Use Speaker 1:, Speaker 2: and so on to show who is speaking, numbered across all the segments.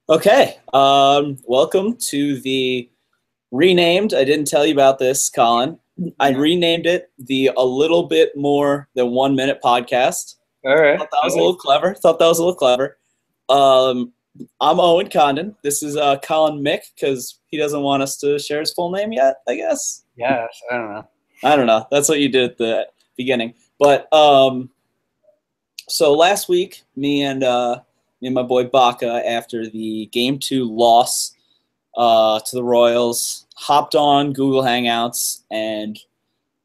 Speaker 1: Okay. Welcome to the renamed. I didn't tell you about this, Colin. I renamed it the A Little Bit More Than 1 Minute podcast.
Speaker 2: All right.
Speaker 1: Thought that was a little clever. I'm Owen Condon. This is Colin Mick because he doesn't want us to share his full name yet, I guess.
Speaker 2: Yes, I don't know.
Speaker 1: I don't know. That's what you did at the beginning. But so last week, me and my boy Baca, after the Game 2 loss to the Royals, hopped on Google Hangouts and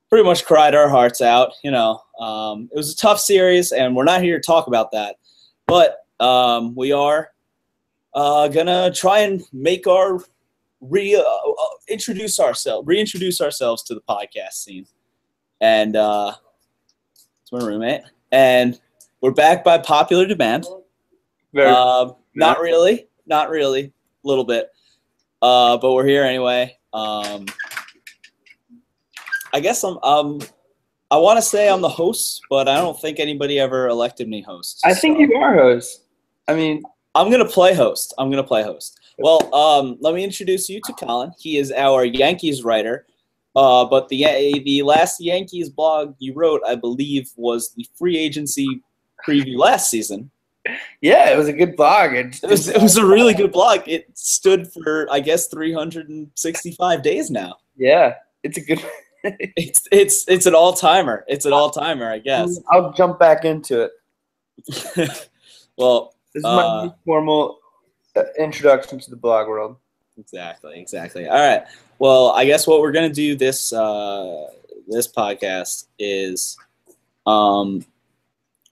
Speaker 1: pretty much cried our hearts out. It was a tough series, and we're not here to talk about that. But we are going to try and make our reintroduce ourselves to the podcast scene. And it's my roommate. And we're back by popular demand. Not really, a little bit. But we're here anyway. I guess I want to say I'm the host, but I don't think anybody ever elected me host.
Speaker 2: I think you are host. I mean,
Speaker 1: I'm going to play host. Well, let me introduce you to Colin. He is our Yankees writer. But the last Yankees blog you wrote, I believe, was the free agency preview last season.
Speaker 2: Yeah, it was a good blog.
Speaker 1: It was a really good blog. It stood for, I guess, 365 days now.
Speaker 2: Yeah, it's a good.
Speaker 1: it's an all timer. It's an all timer, I guess.
Speaker 2: I'll jump back into
Speaker 1: it. Well,
Speaker 2: this is my formal introduction to the blog world.
Speaker 1: Exactly. All right. Well, I guess what we're gonna do this podcast is we're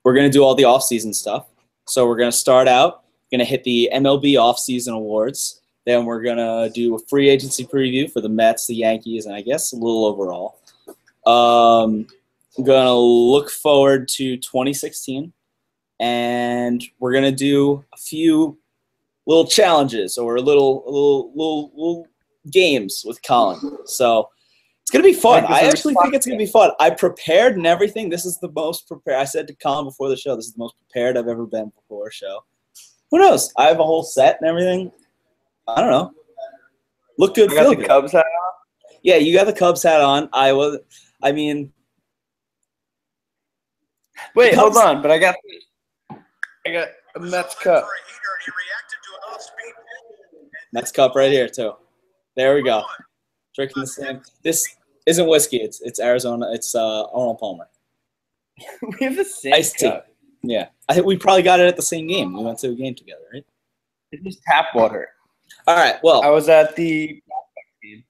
Speaker 1: gonna do all the off-season stuff. So we're gonna start out, gonna hit the MLB off-season awards. Then we're gonna do a free agency preview for the Mets, the Yankees, and I guess a little overall. I'm gonna look forward to 2016, and we're gonna do a few little challenges or little games with Colin. So it's going to be fun. I actually think it's going to be fun. I prepared and everything. This is the most prepared. I said to Colin before the show, this is the most prepared I've ever been before a show. Who knows? I have a whole set and everything. I don't know. Look good, feel good.
Speaker 2: The Cubs hat on?
Speaker 1: Yeah, you got the Cubs hat on.
Speaker 2: Wait, hold on. But I got a Mets cup.
Speaker 1: Mets cup right here too. There we go. Drinking the same. This isn't whiskey. It's Arizona. It's Arnold Palmer.
Speaker 2: We have the same
Speaker 1: iced cup. Tea. Yeah, I think we probably got it at the same game. We went to a game together, right?
Speaker 2: It's just tap water.
Speaker 1: All right. Well,
Speaker 2: I was at the game.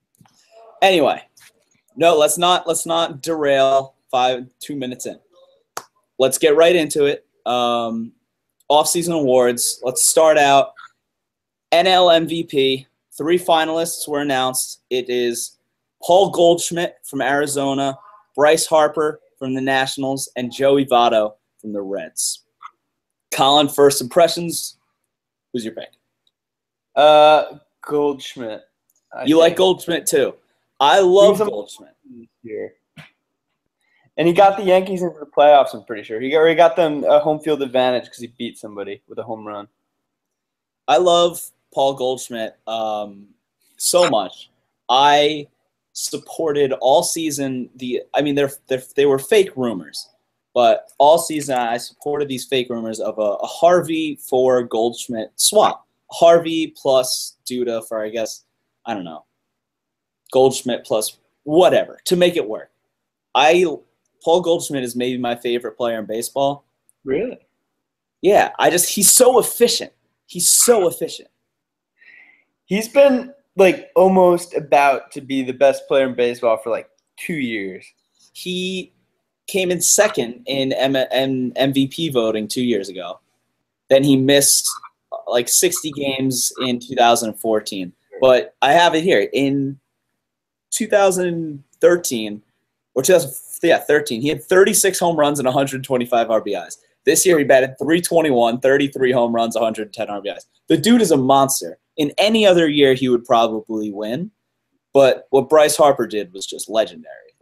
Speaker 1: Anyway, no, let's not derail 2 minutes in. Let's get right into it. Off-season awards. Let's start out. NL MVP. 3 finalists were announced. It is Paul Goldschmidt from Arizona, Bryce Harper from the Nationals, and Joey Votto from the Reds. Colin, first impressions. Who's your pick?
Speaker 2: Goldschmidt.
Speaker 1: You like Goldschmidt too. I love Goldschmidt.
Speaker 2: Here. And he got the Yankees into the playoffs, I'm pretty sure. He already got them a home field advantage because he beat somebody with a home run.
Speaker 1: I love Paul Goldschmidt so much. I supported all season they were fake rumors, but all season I supported these fake rumors of a Harvey for Goldschmidt swap. Harvey plus Duda for, I guess, I don't know, Goldschmidt plus whatever to make it work. Paul Goldschmidt is maybe my favorite player in baseball.
Speaker 2: Really?
Speaker 1: Yeah, he's so efficient.
Speaker 2: He's been almost about to be the best player in baseball for 2 years.
Speaker 1: He came in second in MVP voting 2 years ago. Then he missed 60 games in 2014. But I have it here. In 2013, or 2013, he had 36 home runs and 125 RBIs. This year he batted .321, 33 home runs, 110 RBIs. The dude is a monster. In any other year, he would probably win. But what Bryce Harper did was just legendary.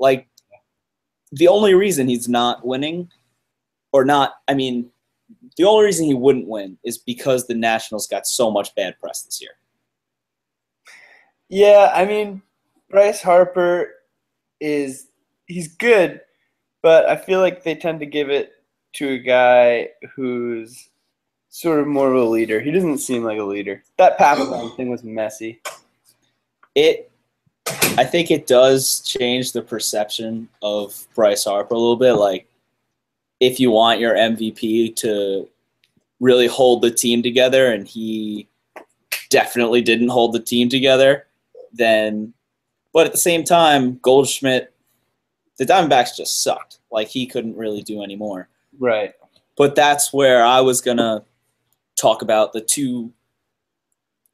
Speaker 1: The only reason he's not winning, or not, the only reason he wouldn't win is because the Nationals got so much bad press this year.
Speaker 2: Yeah, I mean, Bryce Harper he's good, but I feel like they tend to give it to a guy who's sort of more of a leader. He doesn't seem like a leader. That Papelbon thing was messy.
Speaker 1: I think it does change the perception of Bryce Harper a little bit. Like, if you want your MVP to really hold the team together, and he definitely didn't hold the team together, then – but at the same time, Goldschmidt, the Diamondbacks just sucked. Like, he couldn't really do any more.
Speaker 2: Right.
Speaker 1: But that's where I was going to talk about the two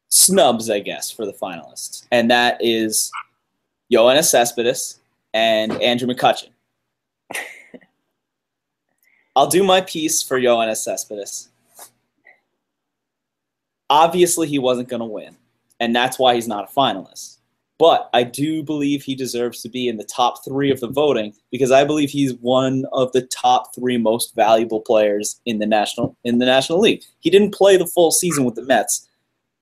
Speaker 1: snubs, I guess, for the finalists. And that is Yoenis Cespedes and Andrew McCutchen. I'll do my piece for Yoenis Cespedes. Obviously, he wasn't going to win, and that's why he's not a finalist. But I do believe he deserves to be in the top 3 of the voting because I believe he's one of the top 3 most valuable players in the National League. He didn't play the full season with the Mets,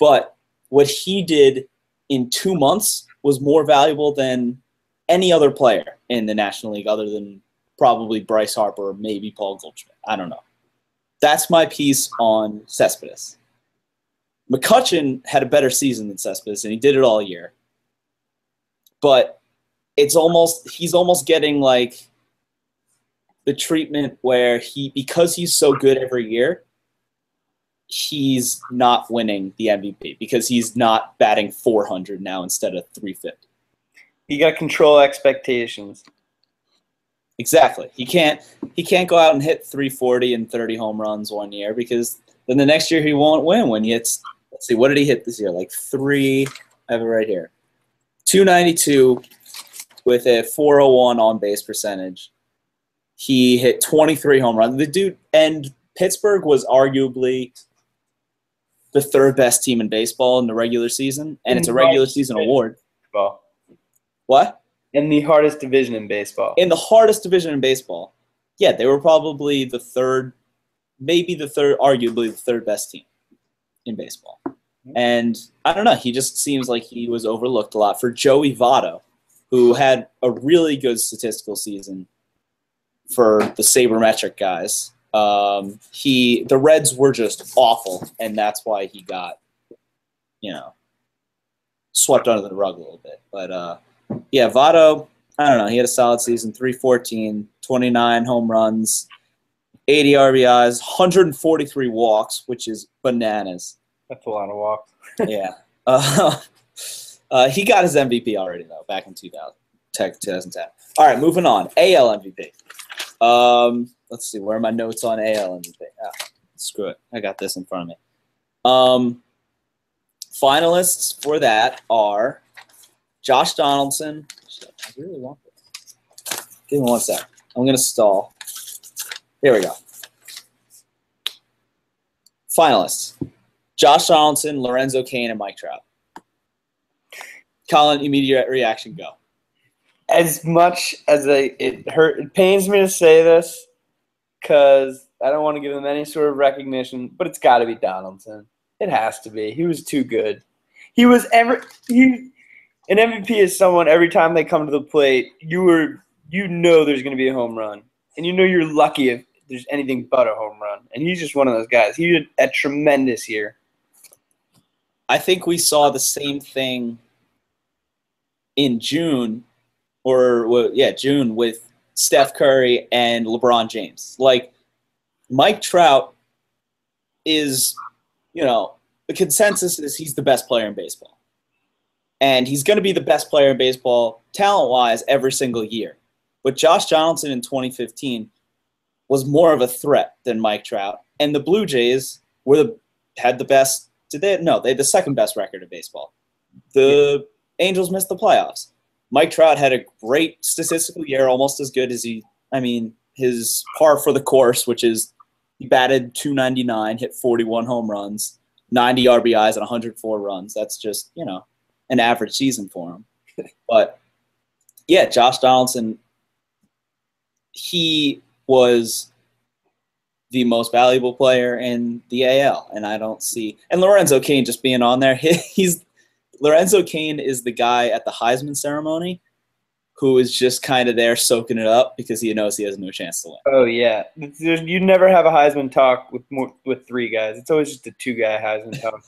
Speaker 1: but what he did in 2 months was more valuable than any other player in the National League other than probably Bryce Harper or maybe Paul Goldschmidt. I don't know. That's my piece on Cespedes. McCutchen had a better season than Cespedes, and he did it all year. But he's almost getting like the treatment where because he's so good every year, he's not winning the MVP because he's not batting 400 now instead of 350.
Speaker 2: You got to control expectations.
Speaker 1: Exactly. He can't go out and hit 340 and 30 home runs one year because then the next year he won't win when he hits. Let's see, what did he hit this year? Like I have it right here. 292 with a 401 on base percentage. He hit 23 home runs. The dude, and Pittsburgh was arguably the 3rd best team in baseball in the regular season, and it's a regular season award.
Speaker 2: Baseball.
Speaker 1: What?
Speaker 2: In the hardest division in baseball.
Speaker 1: In the hardest division in baseball. Yeah, they were probably the 3rd, maybe the 3rd, arguably the 3rd best team in baseball. And I don't know, he just seems like he was overlooked a lot. For Joey Votto, who had a really good statistical season for the sabermetric guys, the Reds were just awful, and that's why he got, swept under the rug a little bit. But, yeah, Votto, I don't know, he had a solid season, 314, 29 home runs, 80 RBIs, 143 walks, which is bananas.
Speaker 2: That's a lot of walks.
Speaker 1: Yeah. He got his MVP already, though, back in 2010. All right, moving on. AL MVP. Let's see. Where are my notes on AL MVP? Screw it. I got this in front of me. Finalists for that are Josh Donaldson. I really want this. Give me one sec. I'm going to stall. Here we go. Finalists. Josh Donaldson, Lorenzo Cain, and Mike Trout. Colin, immediate reaction, go.
Speaker 2: As much as it pains me to say this because I don't want to give him any sort of recognition, but it's got to be Donaldson. It has to be. He was too good. An MVP is someone every time they come to the plate, you know there's going to be a home run, and you know you're lucky if there's anything but a home run. And he's just one of those guys. He did a tremendous year.
Speaker 1: I think we saw the same thing in June with Steph Curry and LeBron James. Like, Mike Trout is, the consensus is he's the best player in baseball. And he's going to be the best player in baseball talent-wise every single year. But Josh Donaldson in 2015 was more of a threat than Mike Trout. And the Blue Jays had the best. They had the second best record in baseball. The Angels missed the playoffs. Mike Trout had a great statistical year, almost as good as his par for the course, which is he batted .299, hit 41 home runs, 90 RBIs, and 104 runs. That's just, an average season for him. But, yeah, Josh Donaldson, he was the most valuable player in the AL, and I don't see. And Lorenzo Cain just being on there, Lorenzo Cain is the guy at the Heisman ceremony who is just kind of there soaking it up because he knows he has no chance to win.
Speaker 2: Oh yeah, you never have a Heisman talk with three guys. It's always just a two-guy Heisman talk.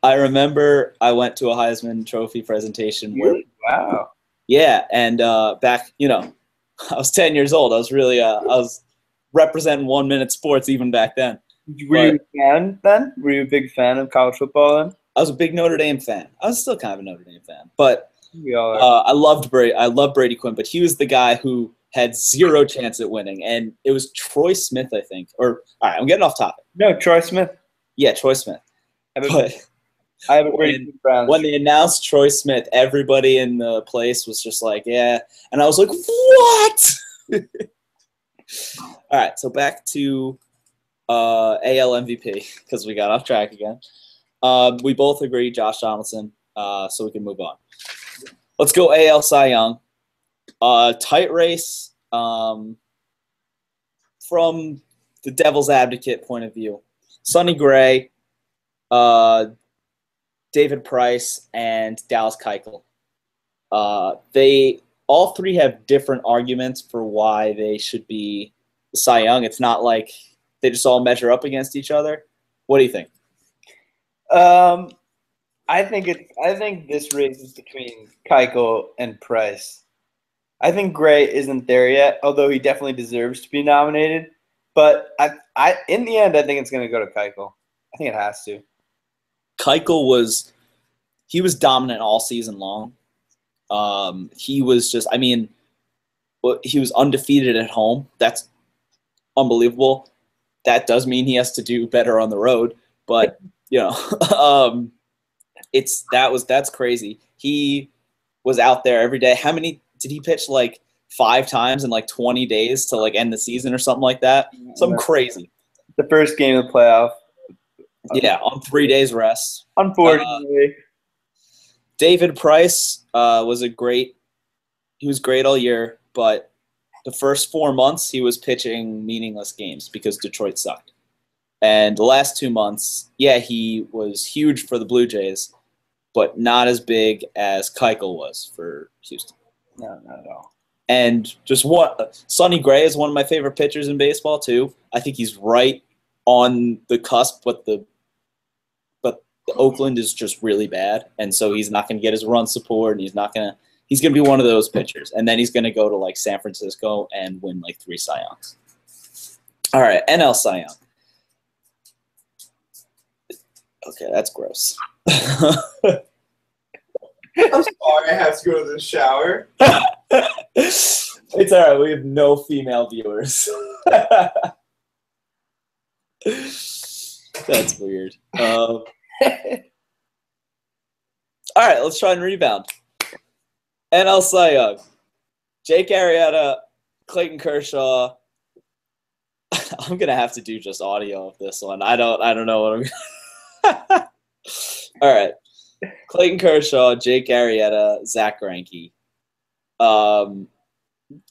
Speaker 1: I remember I went to a Heisman Trophy presentation where,
Speaker 2: wow,
Speaker 1: yeah, and back, I was 10 years old. I was really, I was representing 1 Minute Sports even back then.
Speaker 2: Were you a fan then? Were you a big fan of college football then?
Speaker 1: I was a big Notre Dame fan. I was still kind of a Notre Dame fan, but
Speaker 2: we all are.
Speaker 1: I loved Brady Quinn, but he was the guy who had zero chance at winning, and it was Troy Smith, I think. All right, I'm getting off topic.
Speaker 2: No, Troy Smith.
Speaker 1: Yeah, Troy Smith.
Speaker 2: I have a Brady Brown.
Speaker 1: When they announced Troy Smith, everybody in the place was just like, yeah. And I was like, what? All right, so back to AL MVP because we got off track again. We both agree Josh Donaldson, so we can move on. Let's go AL Cy Young. Tight race from the devil's advocate point of view. Sonny Gray, David Price, and Dallas Keuchel. They all three have different arguments for why they should be Cy Young. It's not like they just all measure up against each other. What do you think?
Speaker 2: I think this race is between Keuchel and Price. I think Gray isn't there yet, although he definitely deserves to be nominated. But I in the end, I think it's going to go to Keuchel. I think it has to.
Speaker 1: Keuchel was dominant all season long. He was just, he was undefeated at home. That's unbelievable. That does mean he has to do better on the road, but that's crazy. He was out there every day. How many did he pitch? Like 5 times in like 20 days to like end the season or something like that. Something crazy.
Speaker 2: The first game of the playoff.
Speaker 1: Yeah, on 3 days rest.
Speaker 2: Unfortunately.
Speaker 1: David Price was great all year, but the first 4 months he was pitching meaningless games because Detroit sucked. And the last 2 months, yeah, he was huge for the Blue Jays, but not as big as Keuchel was for Houston.
Speaker 2: No, not at all.
Speaker 1: And just Sonny Gray is one of my favorite pitchers in baseball too. I think he's right on the cusp, but the Oakland is just really bad, and so he's not going to get his run support, and he's going to be one of those pitchers, and then he's going to go to like San Francisco and win like 3 Cy Youngs. All right, NL Cy Young. Okay, that's gross.
Speaker 3: I'm sorry, I have to go to the shower.
Speaker 1: It's all right. We have no female viewers. That's weird. All right, let's try and rebound. NL Cy Young. Jake Arrieta, Clayton Kershaw. I'm gonna have to do just audio of this one. I don't know what I'm gonna. All right. Clayton Kershaw, Jake Arrieta, Zach Greinke.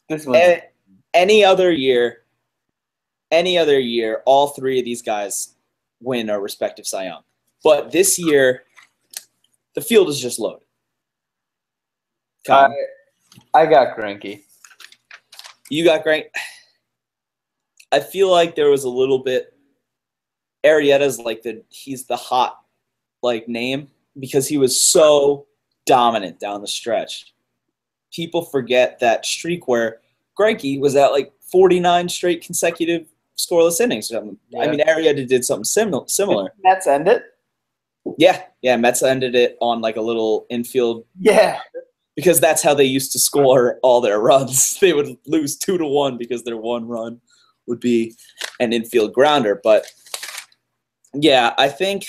Speaker 2: This one.
Speaker 1: Any other year, all 3 of these guys win a respective Cy Young. But this year, the field is just loaded.
Speaker 2: I got Greinke.
Speaker 1: You got Greinke. I feel like there was a little bit. Arrieta's like he's the hot name because he was so dominant down the stretch. People forget that streak where Greinke was at like 49 straight consecutive scoreless innings. Yeah. Arrieta did something similar.
Speaker 2: Mets end it?
Speaker 1: Yeah, Mets ended it on like a little infield.
Speaker 2: Yeah.
Speaker 1: Because that's how they used to score all their runs. They would lose 2-1 because their one run would be an infield grounder. But yeah, I think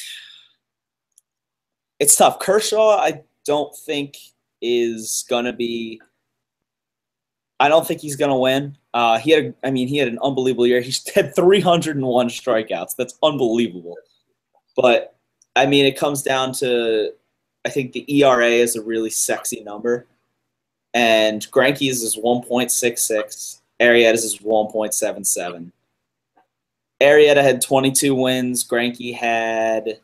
Speaker 1: it's tough. Kershaw, I don't think is gonna be. I don't think he's gonna win. He had an unbelievable year. He had 301 strikeouts. That's unbelievable. But it comes down to, I think the ERA is a really sexy number, and Greinke's is 1.66. Arrieta's is 1.77. Arrieta had 22 wins. Greinke had, I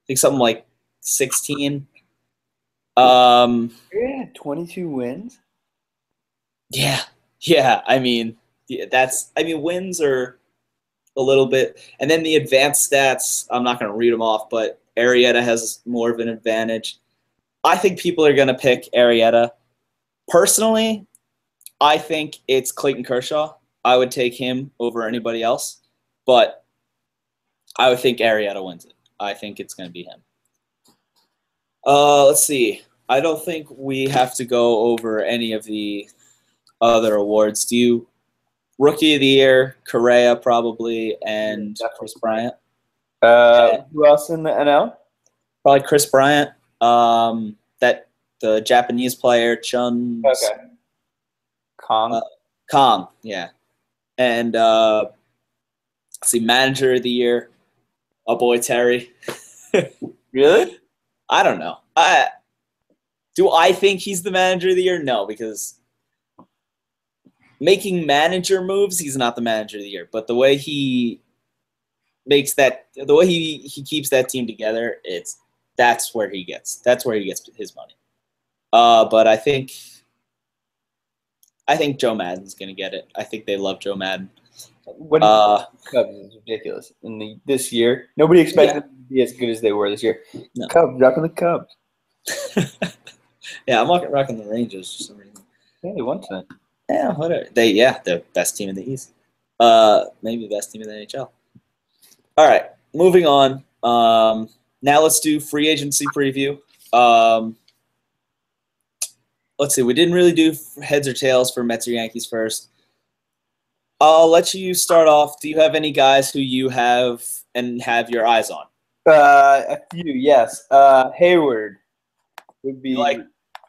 Speaker 1: think, something like 16.
Speaker 2: Yeah, 22 wins.
Speaker 1: Yeah. I mean, wins are a little bit, and then the advanced stats. I'm not going to read them off, but Arrieta has more of an advantage. I think people are going to pick Arrieta. Personally, I think it's Clayton Kershaw. I would take him over anybody else, but I would think Arrieta wins it. I think it's going to be him. Let's see. I don't think we have to go over any of the other awards. Do you? Rookie of the Year, Correa probably, and Chris Bryant.
Speaker 2: Who else in the NL?
Speaker 1: Probably Chris Bryant. That the Japanese player Chun.
Speaker 2: Okay. Kong.
Speaker 1: Kong, yeah. And let's see, Manager of the Year, our boy Terry.
Speaker 2: Really?
Speaker 1: I don't know. Do I think he's the Manager of the Year? No, because making manager moves, he's not the Manager of the Year. But the way he makes that, the way he keeps that team together, that's where he gets his money. But I think Joe Madden's gonna get it. I think they love Joe Madden.
Speaker 2: What do you Cubs is ridiculous this year. Nobody expected them to be as good as they were this year.
Speaker 1: No.
Speaker 2: Cubs, rocking the Cubs.
Speaker 1: Yeah, I'm rocking the Rangers for some reason.
Speaker 2: Yeah, they won tonight.
Speaker 1: Yeah, whatever. They're best team in the East. Maybe the best team in the NHL. All right, moving on. Now let's do free agency preview. Let's see. We didn't really do heads or tails for Mets or Yankees first. I'll let you start off. Do you have any guys who you have your eyes on?
Speaker 2: A few, yes. Hayward would be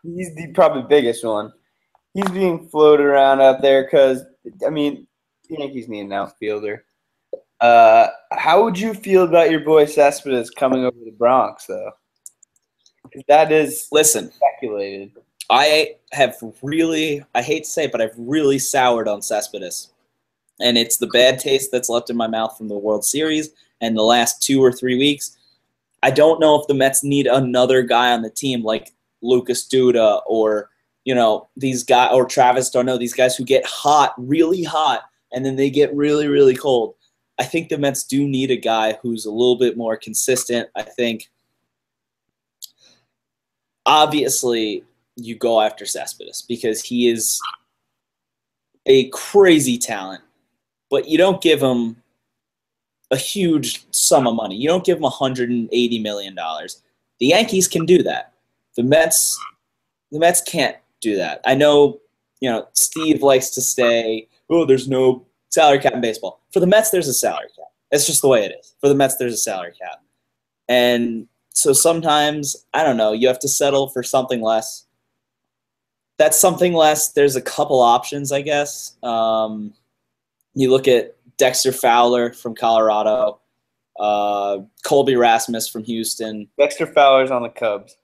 Speaker 2: he's the probably biggest one. He's being floated around out there because, I mean, the Yankees need an outfielder. How would you feel about your boy Cespedes coming over the Bronx, though? Because that is speculated.
Speaker 1: I hate to say it, but I've really soured on Cespedes. And it's the bad taste that's left in my mouth from the World Series and the last 2 or 3 weeks. I don't know if the Mets need another guy on the team like Lucas Duda or these guys, or Travis d'Arnaud, these guys who get hot, really hot, and then they get really, really cold. I think the Mets do need a guy who's a little bit more consistent. I think, obviously, you go after Cespedes because he is a crazy talent, but you don't give him a huge sum of money. You don't give him $180 million. The Yankees can do that. The Mets can't do that. I know, Steve likes to say, oh, there's no salary cap in baseball. For the Mets, there's a salary cap. It's just the way it is. For the Mets, there's a salary cap. And so sometimes, I don't know, you have to settle for something less. That's something less. There's a couple options, I guess. You look at Dexter Fowler from Colorado, Colby Rasmus from Houston.
Speaker 2: Dexter Fowler's on the Cubs.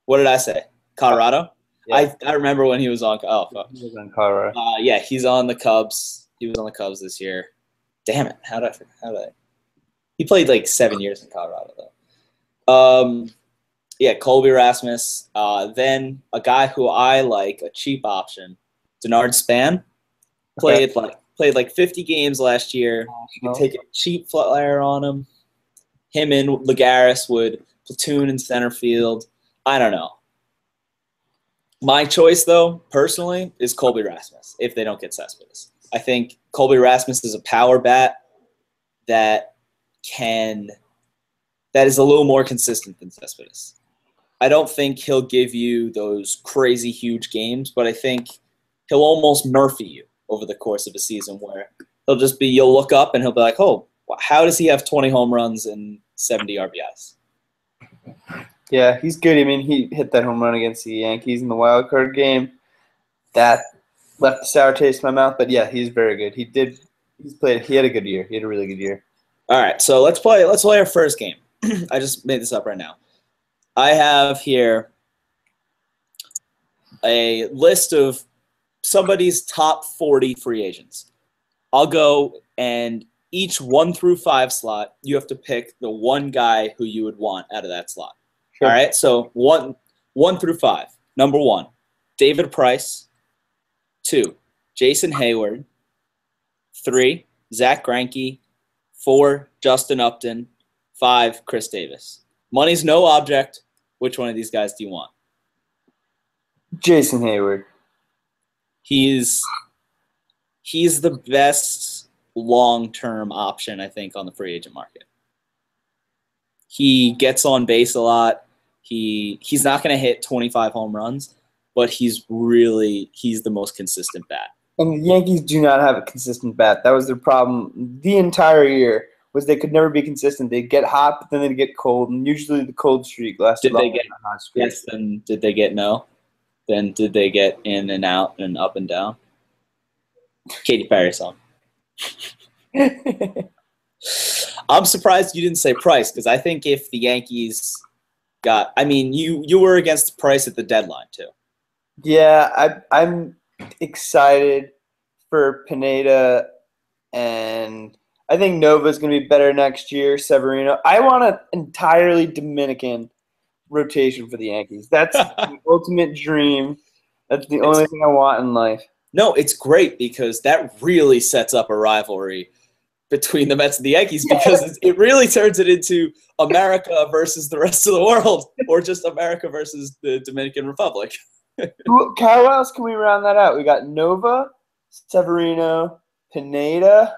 Speaker 1: What did I say? Colorado?
Speaker 2: Yeah.
Speaker 1: I remember when he was on. Oh, fuck.
Speaker 2: He was on Colorado.
Speaker 1: Yeah, he's on the Cubs. He was on the Cubs this year. Damn it! How did I? He played like 7 years in Colorado though. Yeah, Colby Rasmus. Then a guy who I like, a cheap option, Denard Span. Played like 50 games last year. You could take a cheap flyer on him. Him and Lagares would platoon in center field. I don't know. My choice, though, personally, is Colby Rasmus if they don't get Cespedes. I think Colby Rasmus is a power bat that is a little more consistent than Cespedes. I don't think he'll give you those crazy huge games, but I think he'll almost Murphy you over the course of a season where you'll look up and he'll be like, oh, how does he have 20 home runs and 70 RBIs?
Speaker 2: Yeah, he's good. I mean, he hit that home run against the Yankees in the wild card game. That left a sour taste in my mouth, but yeah, he's very good. He had a good year. He had a really good year.
Speaker 1: All right, so let's play our first game. I just made this up right now. I have here a list of somebody's top 40 free agents. I'll go and each 1 through 5 slot, you have to pick the one guy who you would want out of that slot.
Speaker 2: Sure.
Speaker 1: All right, so 1 through 5. Number 1, David Price. 2, Jason Hayward. 3, Zach Greinke. 4, Justin Upton. 5, Chris Davis. Money's no object. Which one of these guys do you want?
Speaker 2: Jason Hayward.
Speaker 1: He's the best long-term option, I think, on the free agent market. He gets on base a lot. He's not going to hit 25 home runs, but he's the most consistent bat.
Speaker 2: And the Yankees do not have a consistent bat. That was their problem the entire year. Was they could never be consistent. They'd get hot, but then they'd get cold, and usually the cold streak lasted longer than the hot streak.
Speaker 1: Yes, then did they get no? Then did they get in and out and up and down? Katy Perry song. I'm surprised you didn't say Price, because I think if the Yankees got – I mean, you were against Price at the deadline too.
Speaker 2: Yeah, I'm excited for Pineda, and I think Nova's going to be better next year. Severino. I want an entirely Dominican rotation for the Yankees. That's the ultimate dream. That's the only thing I want in life.
Speaker 1: No, it's great because that really sets up a rivalry between the Mets and the Yankees, because it really turns it into America versus the rest of the world, or just America versus the Dominican Republic.
Speaker 2: How else can we round that out? We got Nova, Severino, Pineda.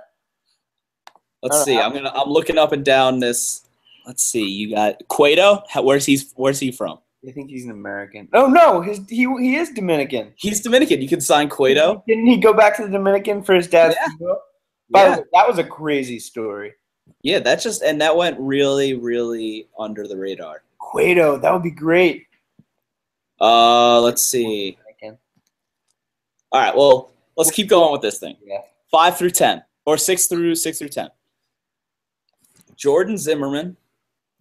Speaker 1: Let's see. I'm looking up and down this. Let's see. You got Cueto. Where's he from?
Speaker 2: I think he's an American. Oh no, he is Dominican.
Speaker 1: He's Dominican. You can sign Cueto.
Speaker 2: Didn't he go back to the Dominican for his dad's funeral? By the way, that was a crazy story.
Speaker 1: Yeah, that went really, really under the radar.
Speaker 2: Cueto, that would be great.
Speaker 1: Let's see. All right, well, let's keep going with this thing.
Speaker 2: Yeah.
Speaker 1: 5 through 10, or 6 through 10. Jordan Zimmerman,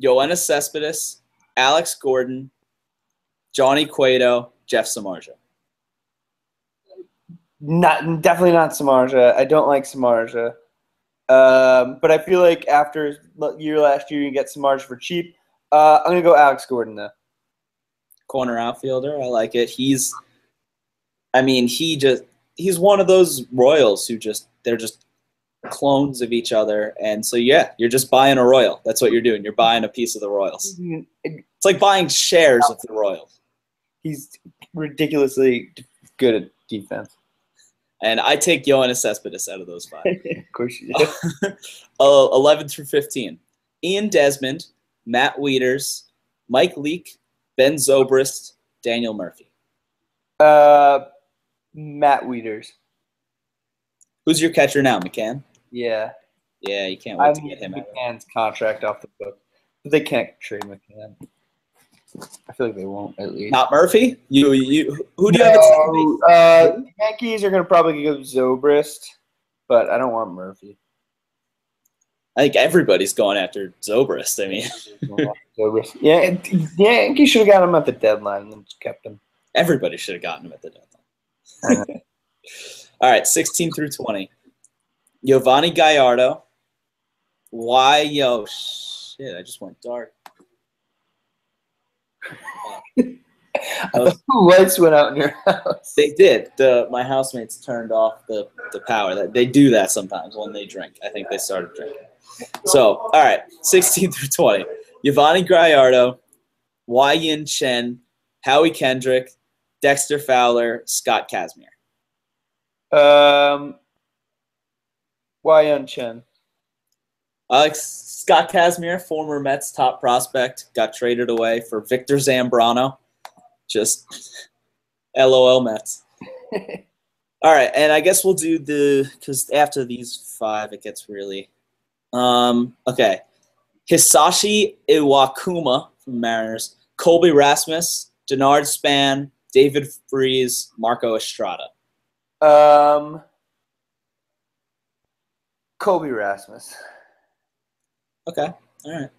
Speaker 1: Yoenis Cespedes, Alex Gordon, Johnny Cueto, Jeff Samardzija.
Speaker 2: Definitely not Samardzija. I don't like Samardzija. But I feel like after last year, you get Samardzija for cheap. I'm going to go Alex Gordon, though.
Speaker 1: Corner outfielder. I like it. He's one of those Royals who they're just clones of each other. And so, yeah, you're just buying a Royal. That's what you're doing. You're buying a piece of the Royals. It's like buying shares of the Royals.
Speaker 2: He's ridiculously good at defense.
Speaker 1: And I take Yoenis Cespedes out of those 5.
Speaker 2: Of course you do.
Speaker 1: 11 through 15. Ian Desmond, Matt Wieters, Mike Leake, Ben Zobrist, Daniel Murphy.
Speaker 2: Matt Wieters.
Speaker 1: Who's your catcher now, McCann?
Speaker 2: Yeah.
Speaker 1: Yeah, you can't wait to get him out.
Speaker 2: McCann's contract off the book. But they can't trade McCann. I feel like they won't, at least.
Speaker 1: Not Murphy? Who do you have at
Speaker 2: the Yankees are going to probably go Zobrist, but I don't want Murphy.
Speaker 1: I think everybody's going after Zobrist. I mean,
Speaker 2: Zobrist. Yeah, Yankees should have got him at the deadline and then just kept him.
Speaker 1: Everybody should have gotten him at the deadline. All right, 16 through 20. Giovanni Gallardo. Shit, I just went dark.
Speaker 2: The lights went out in your house.
Speaker 1: They did. My housemates turned off the power. They do that sometimes when they drink. I think they started drinking. So, all right, 16 through 20. Giovanni Gallardo, Wai-Yin Chen, Howie Kendrick, Dexter Fowler, Scott Kazmir.
Speaker 2: Wai-Yin Chen.
Speaker 1: Scott Kazmir, former Mets top prospect, got traded away for Victor Zambrano. Just LOL Mets. All right, and I guess we'll do because after these 5, it gets really okay. Hisashi Iwakuma from Mariners, Colby Rasmus, Denard Span, David Freese, Marco Estrada.
Speaker 2: Colby Rasmus.
Speaker 1: Okay. All right.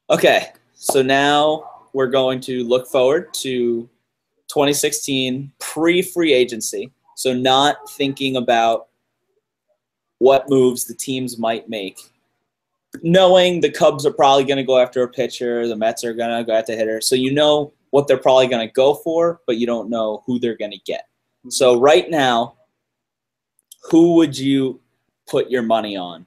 Speaker 1: Okay. So now we're going to look forward to 2016 pre-free agency. So not thinking about what moves the teams might make. Knowing the Cubs are probably going to go after a pitcher, the Mets are going to go after a hitter. So you know what they're probably going to go for, but you don't know who they're going to get. So right now, who would you put your money on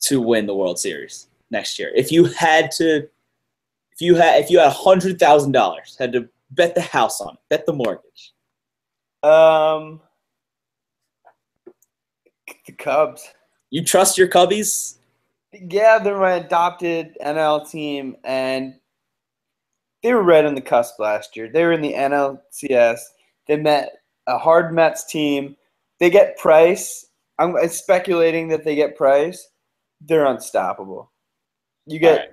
Speaker 1: to win the World Series next year? If you had $100,000, had to bet the house on it, bet the mortgage.
Speaker 2: The Cubs.
Speaker 1: You trust your Cubbies?
Speaker 2: Yeah, they're my adopted NL team, and they were right on the cusp last year. They were in the NLCS. They met a hard Mets team. They get Price. I'm speculating that they get Price. They're unstoppable. You get
Speaker 1: Right.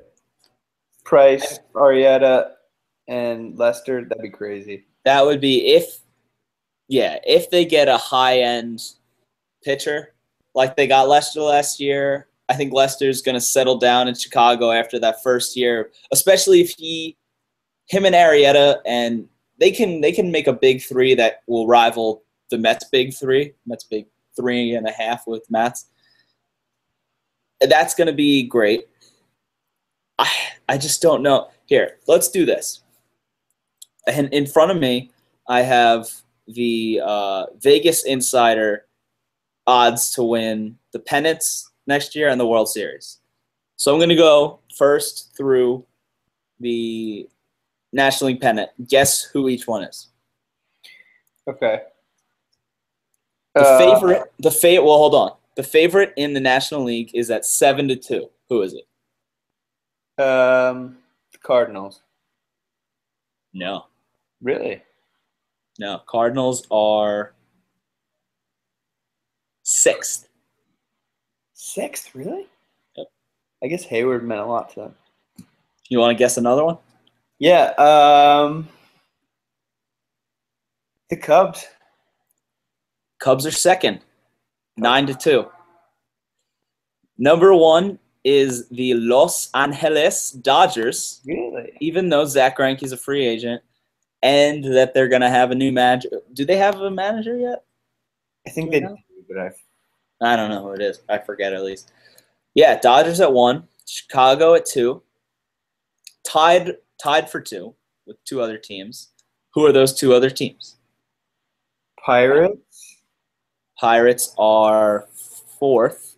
Speaker 2: Price, Arrieta, and Lester. That'd be crazy.
Speaker 1: That would be if they get a high-end pitcher like they got Lester last year. I think Lester's going to settle down in Chicago after that first year, especially if him and Arrieta, and they can make a big three that will rival the Mets' big three. Mets' big 3.5 with Mets. That's going to be great. I just don't know. Here, let's do this. And in front of me, I have the Vegas Insider odds to win the pennants next year and the World Series. So I'm going to go first through the National League pennant. Guess who each one is.
Speaker 2: Okay.
Speaker 1: Well, hold on. The favorite in the National League is at 7-2. Who is it?
Speaker 2: Cardinals.
Speaker 1: No.
Speaker 2: Really?
Speaker 1: No. Cardinals are 6th.
Speaker 2: 6th, really?
Speaker 1: Yep.
Speaker 2: I guess Hayward meant a lot to them.
Speaker 1: You want to guess another one?
Speaker 2: Yeah, the Cubs.
Speaker 1: Cubs are 2nd, 9-2. Number 1 is the Los Angeles Dodgers,
Speaker 2: Really?
Speaker 1: even though Zach Greinke's a free agent, and that they're going to have a new manager. Do they have a manager yet?
Speaker 2: I think
Speaker 1: Do
Speaker 2: they
Speaker 1: you know?
Speaker 2: do, but
Speaker 1: I don't know who it is. I forget at least. Yeah, Dodgers at 1, Chicago at 2, tied for 2 with 2 other teams. Who are those 2 other teams?
Speaker 2: Pirates.
Speaker 1: Pirates are 4th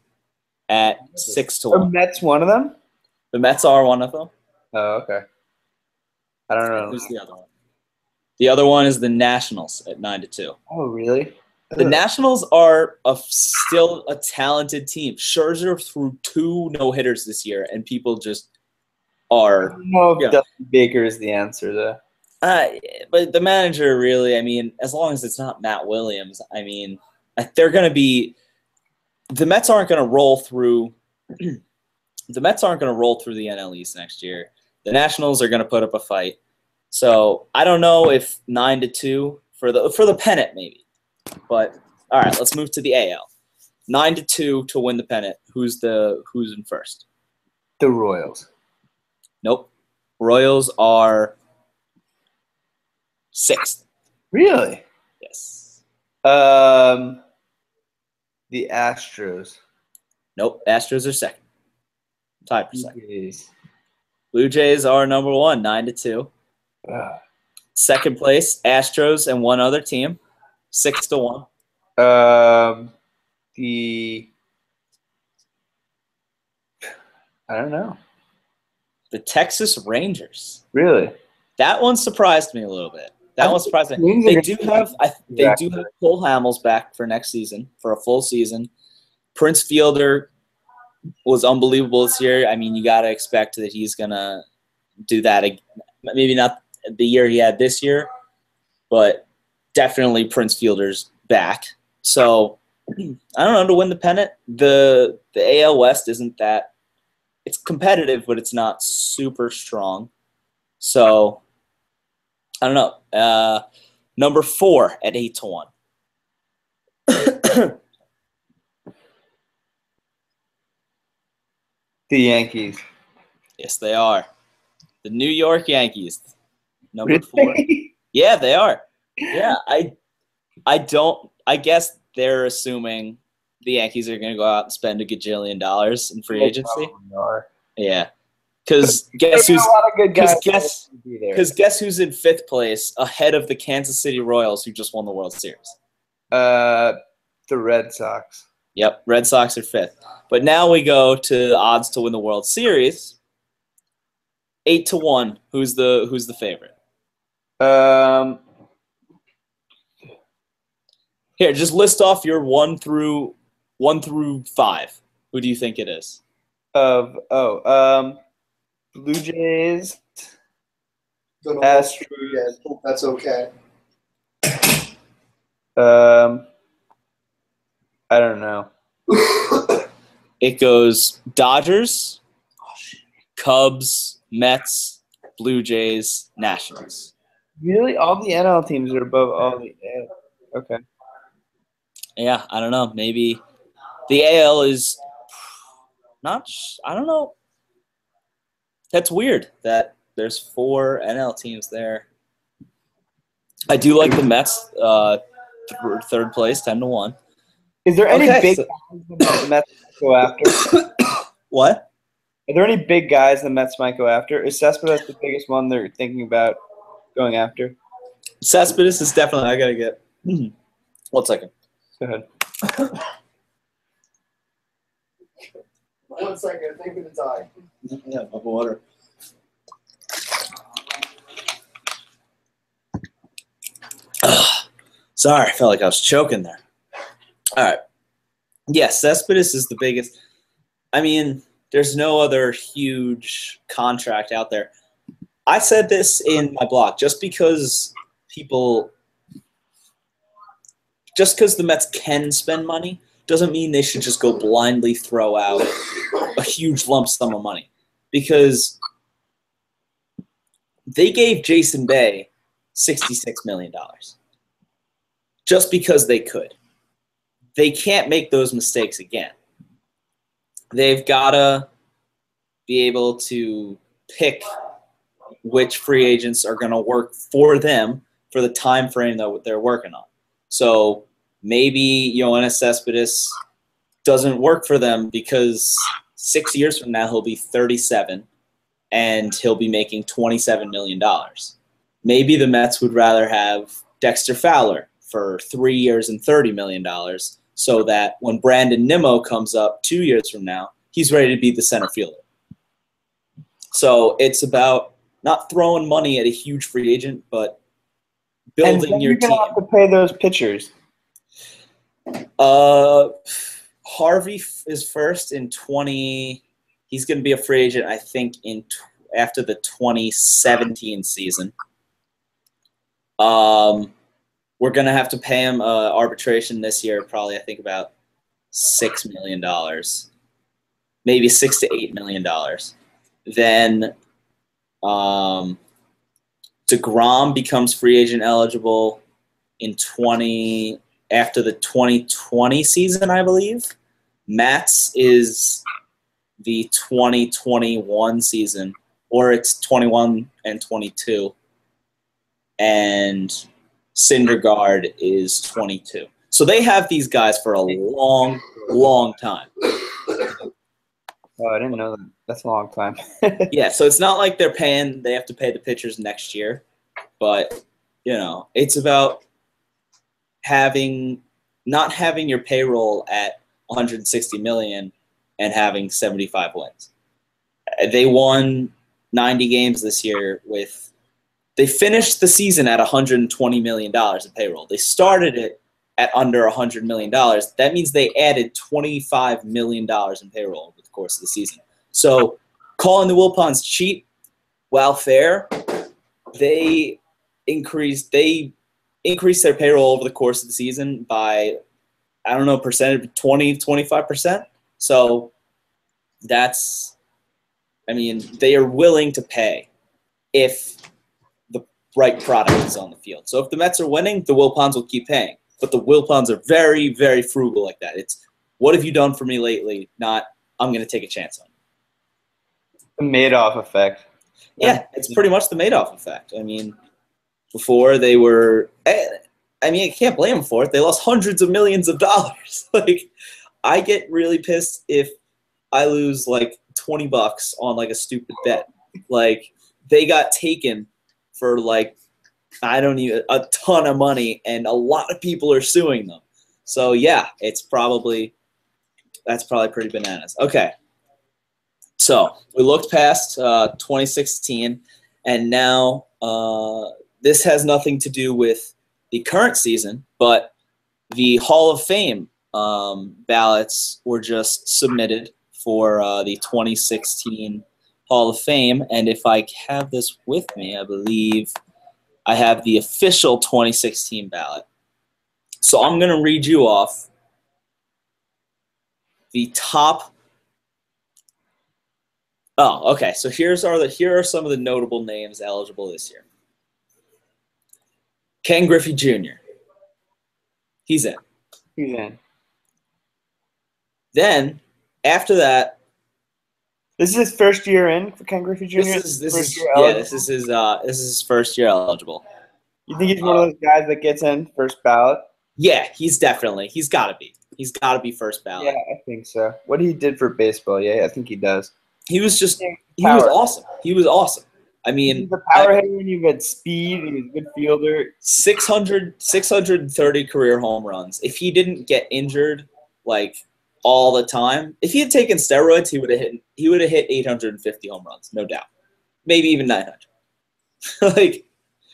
Speaker 1: at 6-1.
Speaker 2: Are Mets one of them?
Speaker 1: The Mets are one of them.
Speaker 2: Oh, okay. I don't know.
Speaker 1: Who's the other one? The other one is the Nationals at 9-2.
Speaker 2: Oh, really?
Speaker 1: The Nationals are still a talented team. Scherzer threw 2 no-hitters this year, and people just
Speaker 2: I
Speaker 1: are.
Speaker 2: don't know if
Speaker 1: Yeah.
Speaker 2: Dusty Baker is the answer, though.
Speaker 1: But the manager really, I mean, as long as it's not Matt Williams, I mean, they're going to be. The Mets aren't going to roll through. The Mets aren't going to roll through the NL East next year. The Nationals are going to put up a fight. So I don't know if 9-2 for the pennant maybe. But all right, let's move to the AL. 9-2 to win the pennant. Who's in first?
Speaker 2: The Royals.
Speaker 1: Nope. Royals are 6th.
Speaker 2: Really?
Speaker 1: Yes.
Speaker 2: The Astros.
Speaker 1: Nope. Astros are 2nd. Tied for 2nd.
Speaker 2: Jeez.
Speaker 1: Blue Jays are number 1, 9-2.
Speaker 2: Ugh.
Speaker 1: 2nd place, Astros and one other team, 6-1.
Speaker 2: I don't know.
Speaker 1: The Texas Rangers.
Speaker 2: Really?
Speaker 1: That one surprised me a little bit. That one surprised me.
Speaker 2: Wings
Speaker 1: They
Speaker 2: are
Speaker 1: do have Cole Hamels back for next season for a full season. Prince Fielder was unbelievable this year. I mean, you got to expect that he's gonna do that. Maybe not the year he had this year, but definitely Prince Fielder's back. So I don't know, to win the pennant. The AL West isn't that. It's competitive, but it's not super strong. So I don't know. Number 4 at 8-1.
Speaker 2: The Yankees.
Speaker 1: Yes, they are. The New York Yankees. Number 4. Yeah, they are. Yeah, I guess they're assuming the Yankees are going to go out and spend $1 gajillion in free
Speaker 2: They
Speaker 1: agency.
Speaker 2: probably are.
Speaker 1: Yeah, because guess
Speaker 2: There's
Speaker 1: who's
Speaker 2: a lot of good guys.
Speaker 1: guess
Speaker 2: to be there.
Speaker 1: because guess who's in 5th place ahead of the Kansas City Royals, who just won the World Series.
Speaker 2: The Red Sox.
Speaker 1: Yep, Red Sox are 5th. But now we go to odds to win the World Series. 8-1. Who's the favorite? Here, just list off your 1 through 5. Who do you think it is?
Speaker 2: Blue Jays.
Speaker 3: Gonna
Speaker 2: Astros.
Speaker 3: again. Hope that's okay.
Speaker 2: I don't know.
Speaker 1: It goes Dodgers, Cubs, Mets, Blue Jays, Nationals.
Speaker 2: Really, all the NL teams are above all the AL. Okay.
Speaker 1: Yeah, I don't know. Maybe the AL is not. I don't know. That's weird that there's 4 NL teams there. I do like the Mets, 3rd place, 10-1.
Speaker 2: Is there any
Speaker 1: Okay,
Speaker 2: big
Speaker 1: so-
Speaker 2: guys the Mets might go after?
Speaker 1: What?
Speaker 2: Are there any big guys the Mets might go after? Is Cespedes the biggest one they're thinking about going after?
Speaker 1: Cespedes is definitely. I gotta get. 1 second.
Speaker 2: Go ahead.
Speaker 3: 1 second. Think of the time.
Speaker 1: Yeah, of water. Sorry, I felt like I was choking there. All right. Yes, Cespedes is the biggest. I mean, there's no other huge contract out there. I said this in my blog. Just because the Mets can spend money doesn't mean they should just go blindly throw out a huge lump sum of money. Because they gave Jason Bay $66 million just because they could. They can't make those mistakes again. They've got to be able to pick which free agents are going to work for them for the time frame that they're working on. So maybe Yoenis Cespedes doesn't work for them because 6 years from now he'll be 37 and he'll be making $27 million. Maybe the Mets would rather have Dexter Fowler for 3 years and $30 million so that when Brandon Nimmo comes up 2 years from now, he's ready to be the center fielder. So it's about not throwing money at a huge free agent, but building your team.
Speaker 2: You're gonna have to pay those pitchers.
Speaker 1: Harvey is first in 20. He's going to be a free agent, I think, after the 2017 season. We're going to have to pay him arbitration this year, probably, I think, about $6 million. Maybe $6 to $8 million. Then DeGrom becomes free agent eligible after the 2020 season, I believe. Matz is the 2021 season, or it's 21 and 22. And Syndergaard is 22. So they have these guys for a long, long time.
Speaker 2: Oh, I didn't know that. That's a long time.
Speaker 1: Yeah, so it's not like they have to pay the pitchers next year. But, it's about not having your payroll at $160 million and having 75 wins. They won 90 games this year they finished the season at $120 million in payroll. They started it at under $100 million. That means they added $25 million in payroll over the course of the season. So calling the Wilpons cheap, while fair, they increased their payroll over the course of the season by, I don't know, percentage, 20, 25%. So they are willing to pay if the right product is on the field. So if the Mets are winning, the Wilpons will keep paying. But the Wilpons are very, very frugal like that. It's, what have you done for me lately? Not, I'm going to take a chance on you.
Speaker 2: The Madoff effect.
Speaker 1: Yeah, it's pretty much the Madoff effect. Before they were, I can't blame them for it. They lost hundreds of millions of dollars. I get really pissed if I lose like $20 on like a stupid bet. Like they got taken for like I don't even a ton of money, and a lot of people are suing them. So yeah, that's probably pretty bananas. Okay, so we looked past 2016, and now this has nothing to do with the current season, but the Hall of Fame ballots were just submitted for the 2016 Hall of Fame, and if I have this with me, I believe I have the official 2016 ballot. So I'm going to read you off the top. Oh, okay. So here are some of the notable names eligible this year. Ken Griffey Jr. He's in.
Speaker 2: He's in.
Speaker 1: Then after that,
Speaker 2: This is his first year in for Ken Griffey Jr.
Speaker 1: this is his first year eligible.
Speaker 2: You think he's one of those guys that gets in first ballot?
Speaker 1: Yeah, he's got to be. He's got to be first ballot.
Speaker 2: Yeah, I think so. What he did for baseball, yeah, I think he does.
Speaker 1: He was awesome. He was awesome. I mean,
Speaker 2: he's a power hitter, and you had speed, and he was a good fielder.
Speaker 1: 630 career home runs. If he didn't get injured like all the time, if he had taken steroids, he would have hit 850 home runs, no doubt. Maybe even 900. Like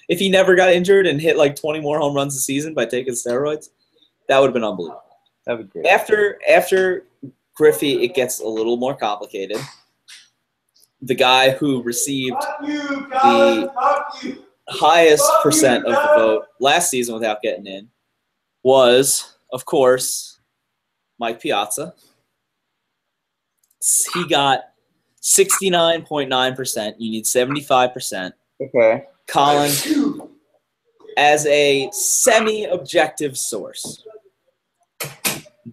Speaker 1: if he never got injured and hit like 20 more home runs a season by taking steroids, that would have been unbelievable.
Speaker 2: That would be great.
Speaker 1: After Griffey, it gets a little more complicated. The guy who received the highest percent of the vote last season without getting in was, of course, Mike Piazza. He got 69.9%. You need 75%.
Speaker 2: Okay.
Speaker 1: Colin, as a semi-objective source,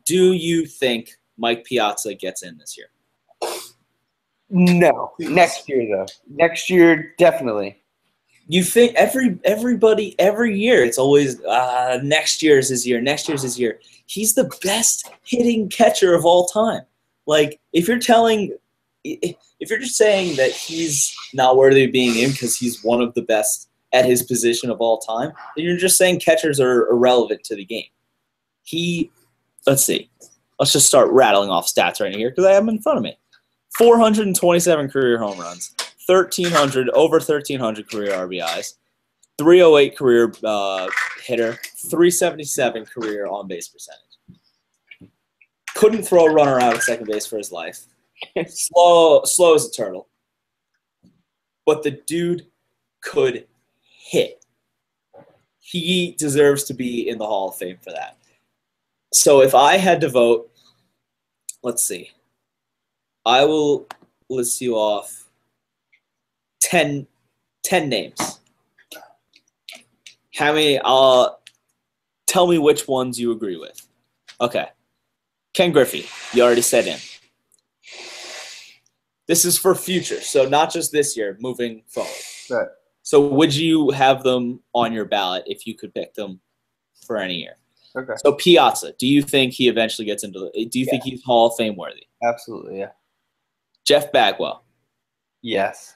Speaker 1: do you think Mike Piazza gets in this year?
Speaker 2: No. Next year, though. Next year, definitely.
Speaker 1: You think everybody every year it's always next year's his year. Next year's his year. He's the best hitting catcher of all time. Like if you're just saying that he's not worthy of being in because he's one of the best at his position of all time, then you're just saying catchers are irrelevant to the game. Let's see. Let's just start rattling off stats right here because I have them in front of me. 427 career home runs, over 1,300 career RBIs, 308 career hitter, 377 career on base percentage. Couldn't throw a runner out at second base for his life. Slow as a turtle. But the dude could hit. He deserves to be in the Hall of Fame for that. So if I had to vote, let's see. I will list you off 10 names. How many? Tell me which ones you agree with. Okay. Ken Griffey, you already said in. This is for future, so not just this year, moving forward.
Speaker 2: Right.
Speaker 1: So would you have them on your ballot if you could pick them for any year?
Speaker 2: Okay.
Speaker 1: So Piazza, do you think he eventually gets into do you think he's Hall of Fame worthy?
Speaker 2: Absolutely, yeah.
Speaker 1: Jeff Bagwell.
Speaker 2: Yes.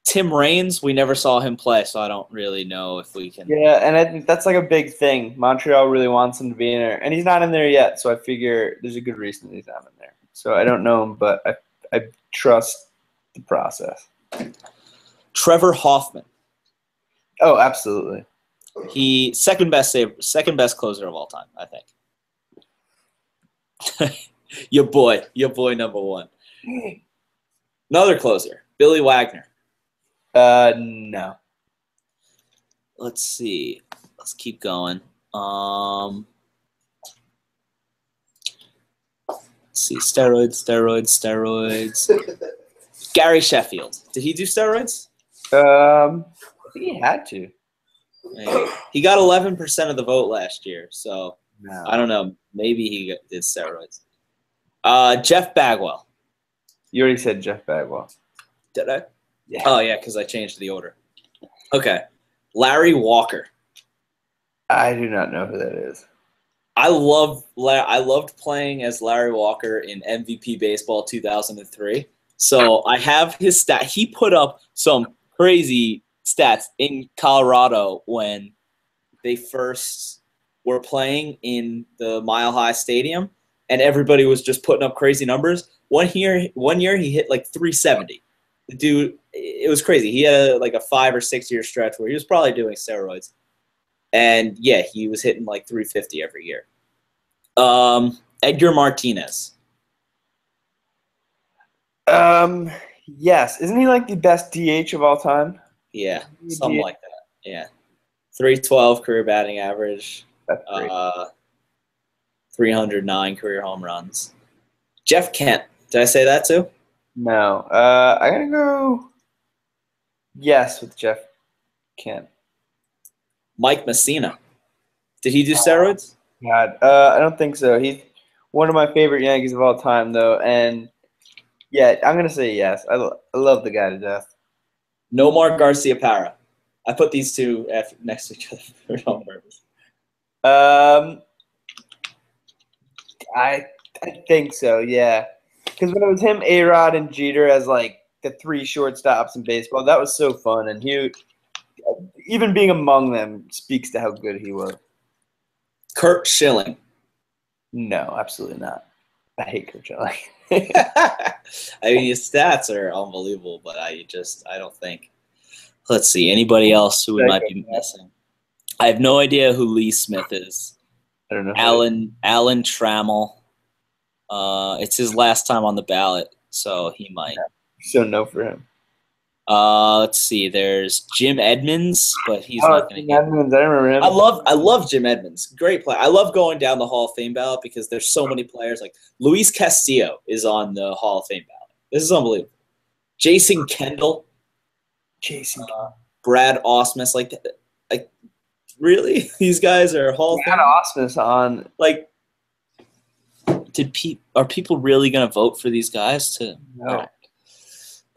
Speaker 1: Tim Raines, we never saw him play, so I don't really know if we can.
Speaker 2: Yeah, and I think that's like a big thing. Montreal really wants him to be in there, and he's not in there yet, so I figure there's a good reason he's not in there. So I don't know him, but I trust the process.
Speaker 1: Trevor Hoffman.
Speaker 2: Oh, absolutely.
Speaker 1: He second best closer of all time, I think. your boy number one. Another closer, Billy Wagner.
Speaker 2: No.
Speaker 1: Let's see. Let's keep going. Let's see. Steroids. Gary Sheffield. Did he do steroids?
Speaker 2: I think he had to.
Speaker 1: Maybe. He got 11% of the vote last year, so
Speaker 2: No.
Speaker 1: I don't know. Maybe he did steroids. Jeff Bagwell.
Speaker 2: You already said Jeff Bagwell.
Speaker 1: Did I?
Speaker 2: Yeah.
Speaker 1: Oh, yeah, because I changed the order. Okay. Larry Walker.
Speaker 2: I do not know who that is.
Speaker 1: I loved playing as Larry Walker in MVP Baseball 2003. So I have his stat. He put up some crazy stats in Colorado when they first were playing in the Mile High Stadium, and everybody was just putting up crazy numbers. One year he hit like 370. The dude, it was crazy. He had like a 5 or 6 year stretch where he was probably doing steroids. And yeah, he was hitting like 350 every year. Edgar Martinez.
Speaker 2: Yes. Isn't he like the best DH of all time?
Speaker 1: Yeah, something like that. Yeah. 312 career batting average.
Speaker 2: That's great.
Speaker 1: 309 career home runs. Jeff Kent. Did I say that too?
Speaker 2: No. I'm going to go yes with Jeff Kent.
Speaker 1: Mike Messina. Did he do steroids?
Speaker 2: God, I don't think so. He's one of my favorite Yankees of all time, though. And, yeah, I'm going to say yes. I love the guy to death.
Speaker 1: Nomar Garciaparra. I put these two next to each other on purpose.
Speaker 2: I think so, yeah. Because when it was him, A-Rod, and Jeter as, like, the 3 shortstops in baseball, that was so fun. And he, even being among them, speaks to how good he was.
Speaker 1: Kurt Schilling.
Speaker 2: No, absolutely not. I hate Kurt Schilling.
Speaker 1: I mean, his stats are unbelievable, but I don't think. Let's see. Anybody else who we might be missing? I have no idea who Lee Smith is.
Speaker 2: I don't know.
Speaker 1: Alan Trammell. It's his last time on the ballot, so he might.
Speaker 2: So no for him.
Speaker 1: Let's see. There's Jim Edmonds, but he's not going to get.
Speaker 2: Edmonds, I remember him.
Speaker 1: I love Jim Edmonds. Great player. I love going down the Hall of Fame ballot because there's so many players. Like Luis Castillo is on the Hall of Fame ballot. This is unbelievable. Jason Kendall. Brad Ausmus. Like really? These guys are Hall of Fame.
Speaker 2: Brad Ausmus on.
Speaker 1: Like, are people really going to vote for these guys to?
Speaker 2: No.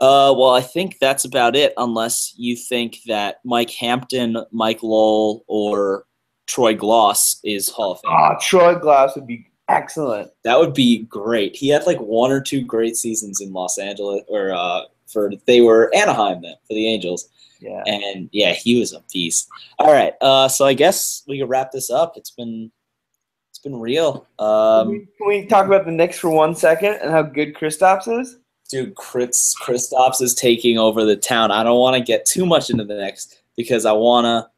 Speaker 1: Well, I think that's about it, unless you think that Mike Hampton, Mike Lowell, or Troy Gloss is Hall of Fame.
Speaker 2: Oh, Troy Gloss would be excellent.
Speaker 1: That would be great. He had like 1 or 2 great seasons in Los Angeles, or they were Anaheim then for the Angels.
Speaker 2: Yeah.
Speaker 1: And yeah, he was a beast. All right, so I guess we can wrap this up. It's been real.
Speaker 2: Can we talk about the Knicks for 1 second and how good Kristaps is?
Speaker 1: Dude, Kristaps is taking over the town. I don't want to get too much into the Knicks because I want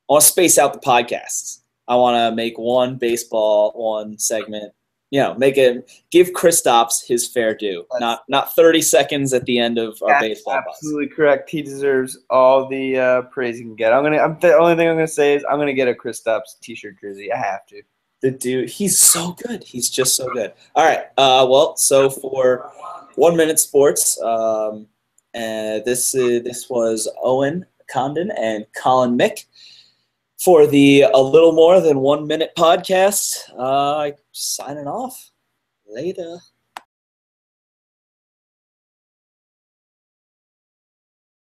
Speaker 1: to space out the podcasts. I want to make one baseball, one segment. Give Kristaps his fair due. Not 30 seconds at the end of our baseball.
Speaker 2: Absolutely correct. He deserves all the praise he can get. The only thing I'm gonna say is I'm gonna get a Kristaps t-shirt jersey. I have to.
Speaker 1: The dude, he's so good. He's just so good. All right. Well, so for 1 Minute Sports, this was Owen Condon and Colin Mick for the A Little More Than 1 Minute podcast. Signing off. Later.